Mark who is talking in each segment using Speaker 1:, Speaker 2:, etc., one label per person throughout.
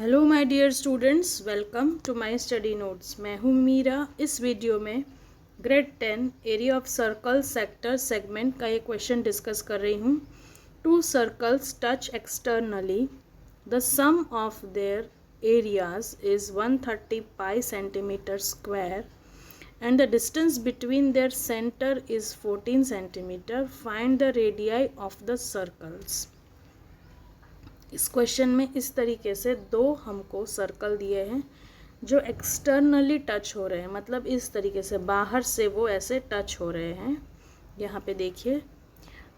Speaker 1: Hello my dear students, welcome to my study notes. मैं हूँ मीरा। इस वीडियो में grade 10 area of circle sector segment का ये क्वेश्चन डिस्कस कर रही हूँ। Two circles touch externally, the sum of their areas is 130 pi centimetre square and the distance between their center is 14 centimeter. Find the radii of the circles. इस question में इस तरीके से दो हमको सर्कल दिए हैं जो एक्सटर्नली टच हो रहे हैं, मतलब इस तरीके से बाहर से वो ऐसे टच हो रहे हैं। यहाँ पे देखिए,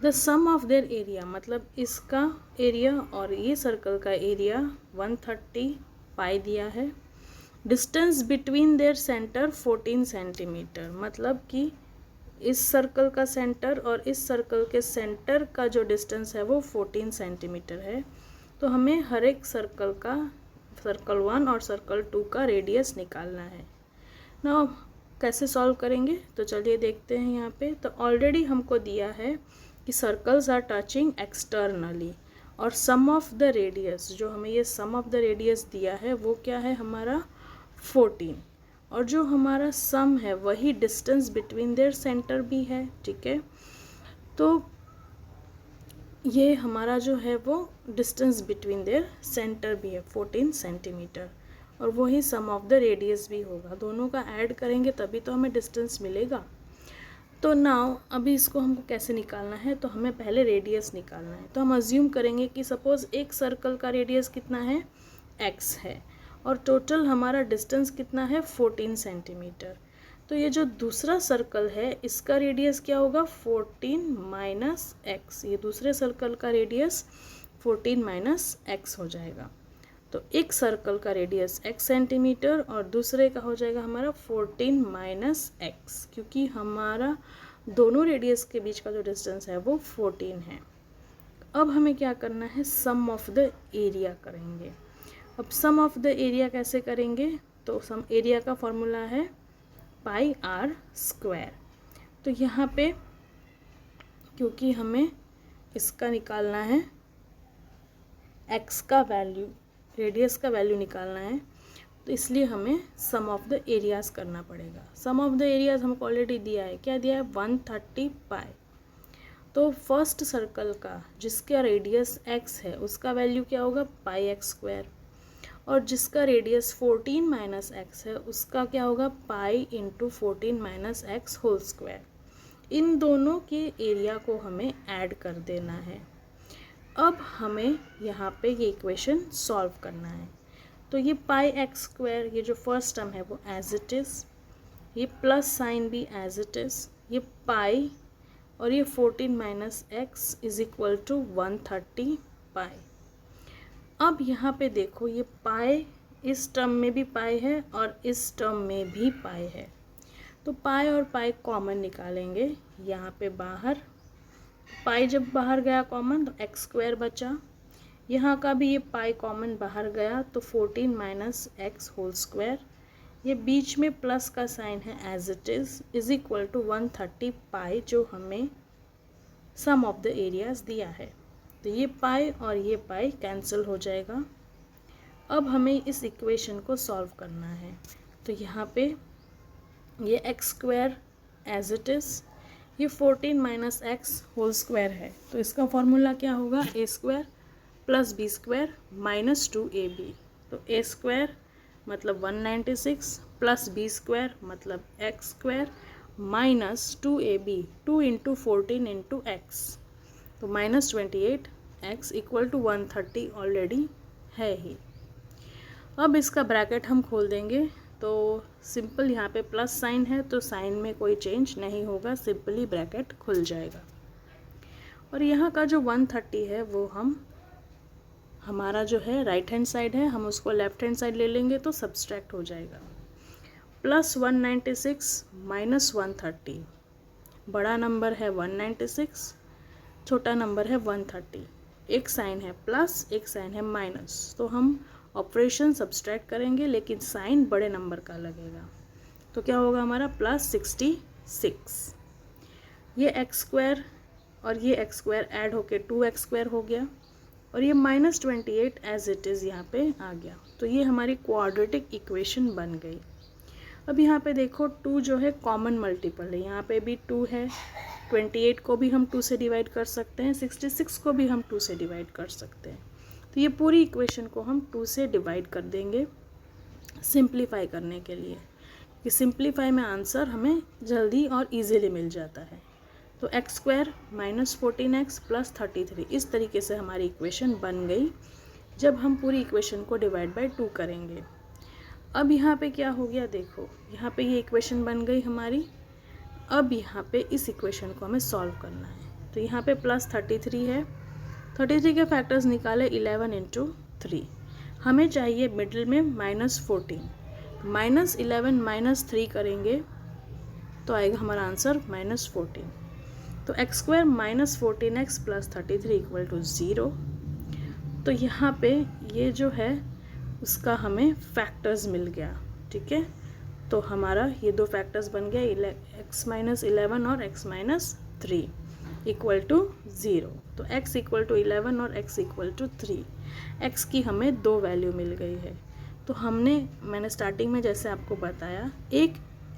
Speaker 1: the sum of their area, मतलब इसका एरिया और ये सर्कल का एरिया 130 पाई दिया है। Distance between their centre 14 centimetre, मतलब कि इस सर्कल का सेंटर और इस सर्कल के सेंटर का जो डिस्टेंस है वो 14 सेंटीमीटर है। तो हमें हर एक सर्कल का, सर्कल 1 और सर्कल 2 का रेडियस निकालना है ना। कैसे सॉल्व करेंगे तो चलिए देखते हैं। यहाँ पे तो ऑलरेडी हमको दिया है कि सर्कल्स आर टचिंग एक्सटर्नली, और सम ऑफ द रेडियस, जो हमें ये सम ऑफ द रेडियस दिया है वो क्या है हमारा 14, और जो हमारा सम है वही डिस्टेंस बिटवीन देयर सेंटर भी है। ठीक है, तो ये हमारा जो है वो डिस्टेंस बिटवीन देयर सेंटर भी है 14 सेंटीमीटर, और वही सम ऑफ द रेडियस भी होगा। दोनों का ऐड करेंगे तभी तो हमें डिस्टेंस मिलेगा। तो नाउ अभी इसको हमको कैसे निकालना है, तो हमें पहले रेडियस निकालना है। तो हम अज्यूम करेंगे कि सपोज एक सर्कल का रेडियस कितना है, x है, और टोटल हमारा डिस्टेंस कितना है 14 सेंटीमीटर। तो ये जो दूसरा सर्कल है इसका रेडियस क्या होगा 14 माइनस एक्स। ये दूसरे सर्कल का रेडियस 14 माइनस एक्स हो जाएगा। तो एक सर्कल का रेडियस x सेंटीमीटर और दूसरे का हो जाएगा हमारा 14 माइनस एक्स, क्योंकि हमारा दोनों रेडियस के बीच का जो डिस्टेंस है वो 14 है। अब हमें क्या करना है, सम ऑफ द एरिया करेंगे। अब सम ऑफ द एरिया कैसे करेंगे, तो सम एरिया का फॉर्मूला है पाई आर स्क्वायर। तो यहाँ पे क्योंकि हमें इसका निकालना है x का वैल्यू, रेडियस का वैल्यू निकालना है, तो इसलिए हमें सम ऑफ द एरियाज करना पड़ेगा। सम ऑफ द एरियाज हमको ऑलरेडी दिया है, क्या दिया है 130 पाई। तो फर्स्ट सर्कल का जिसका रेडियस x है उसका वैल्यू क्या होगा पाई एक्स स्क्वायर, और जिसका रेडियस 14 माइनस एक्स है उसका क्या होगा pi into 14 minus x whole square. इन दोनों के एरिया को हमें ऐड कर देना है। अब हमें यहाँ पे ये इक्वेशन सॉल्व करना है। तो ये पाई एक्स स्क्वायर, ये जो फर्स्ट टर्म है वो एज इट इज़, ये प्लस साइन भी एज इट इज़, ये पाई और ये 14 minus x is equal to 130 pi. अब यहाँ पे देखो, ये पाई इस टर्म में भी पाई है और इस टर्म में भी पाई है, तो पाई और पाई कॉमन निकालेंगे। यहाँ पे बाहर पाई जब बाहर गया कॉमन तो एक्स स्क्वायर बचा, यहाँ का भी ये पाई कॉमन बाहर गया तो 14 माइनस एक्स होल स्क्वायर, ये बीच में प्लस का साइन है as it is equal to 130 pi, जो हमें सम ऑफ द एरियाज दिया है। तो ये पाई और ये पाई कैंसिल हो जाएगा। अब हमें इस इक्वेशन को सॉल्व करना है। तो यहाँ पे ये x square as it is, ये 14 माइनस एक्स होल स्क्वायर है, तो इसका फॉर्मूला क्या होगा a square plus b square minus 2ab। तो ए स्क्वायर मतलब 196 प्लस बी स्क्वायर मतलब x square minus 2ab, 2 into 14 into x, तो minus 28 x equal to 130 already है ही। अब इसका ब्रैकेट हम खोल देंगे, तो सिंपल यहाँ पे प्लस साइन है तो साइन में कोई चेंज नहीं होगा, सिंपली ब्रैकेट खुल जाएगा। और यहाँ का जो 130 है वो हमारा जो है राइट हैंड साइड है, हम उसको लेफ्ट हैंड साइड ले लेंगे तो सब्सट्रैक्ट हो जाएगा। प्लस 196 माइनस 130, बड़ा नंबर है 196, छोटा नंबर है 130, एक साइन है प्लस एक साइन है माइनस, तो हम ऑपरेशन सब्सट्रैक्ट करेंगे लेकिन साइन बड़े नंबर का लगेगा। तो क्या होगा हमारा प्लस 66। ये एक्स स्क्वायर और ये एक्स स्क्वायर ऐड होके 2x स्क्वायर हो गया, और ये -28 एज इट इज़ यहाँ पे आ गया। तो ये हमारी क्वाड्रेटिक इक्वेशन बन गई। अब यहाँ पे देखो 2 जो है कॉमन मल्टीपल है, यहाँ पे भी 2 है, 28 को भी हम 2 से डिवाइड कर सकते हैं, 66 को भी हम 2 से डिवाइड कर सकते हैं। तो ये पूरी इक्वेशन को हम 2 से डिवाइड कर देंगे सिंप्लीफाई करने के लिए, कि सिंप्लीफाई में आंसर हमें जल्दी और इजीली मिल जाता है। तो x² - 14x + 33 इस तरीके से हमारी इक्वेशन बन गई जब हम पूरी इक्वेशन को डिवाइड बाय 2 करेंगे। अब यहाँ पे क्या हो गया, देखो यहाँ पे ये इक्वेशन बन गई हमारी। अब यहाँ पे इस इक्वेशन को हमें सॉल्व करना है। तो यहाँ पे +33 है, 33 के फैक्टर्स निकाले 11 × 3, हमें चाहिए मिडिल में -14, -11 - 3 करेंगे तो आएगा हमारा आंसर -14। तो x² - 14x + 33 = 0। तो यहाँ पे ये जो है उसका हमें फैक्टर्स मिल गया, ठीक है। तो हमारा ये 2 फैक्टर्स बन गया, x - 11 और x - 3 = 0। तो x = 11 और x = 3, x की हमें 2 वैल्यू मिल गई है। तो मैंने स्टार्टिंग में जैसे आपको बताया, एक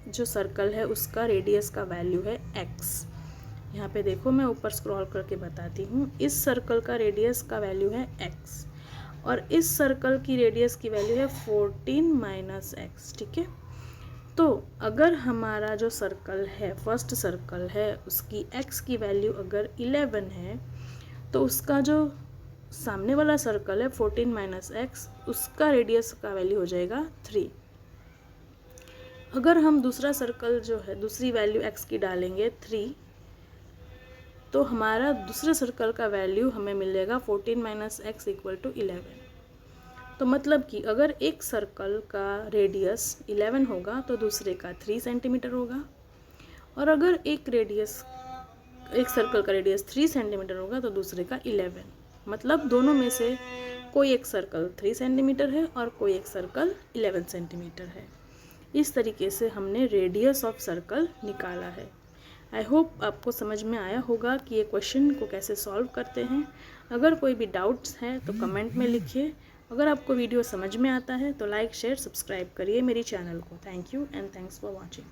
Speaker 1: जो सर्कल है उसका रेडियस का वैल्यू है x। यहाँ पे देखो मैं ऊपर स्क्रॉल करके बताती हूँ, इस सर्कल का रेडियस का वैल्यू है x और इस सर्कल की रेडियस की वैल्यू है 14 - x, ठीक है। तो अगर हमारा जो सर्कल है, फर्स्ट सर्कल है, उसकी x की वैल्यू अगर 11 है तो उसका जो सामने वाला सर्कल है 14 - x, उसका रेडियस का वैल्यू हो जाएगा 3। अगर हम दूसरा सर्कल जो है दूसरी वैल्यू x की डालेंगे 3, तो हमारा दूसरे सर्कल का वैल्यू हमें मिलेगा 14 - x = 11। तो मतलब कि अगर एक सर्कल का रेडियस 11 होगा तो दूसरे का 3 सेंटीमीटर होगा, और अगर एक सर्कल का रेडियस 3 सेंटीमीटर होगा तो दूसरे का 11। मतलब दोनों में से कोई एक सर्कल 3 सेंटीमीटर है और कोई एक सर्कल 11 सेंटीमीटर है। इस तरीके से हमने रेडियस ऑफ सर्कल निकाला है। आई होप आपको समझ में आया होगा कि ये क्वेश्चन को कैसे सॉल्व करते हैं। अगर कोई भी डाउट्स हैं तो कमेंट में लिखिए। अगर आपको वीडियो समझ में आता है तो लाइक, शेयर, सब्सक्राइब करिए मेरी चैनल को। Thank you and thanks for watching.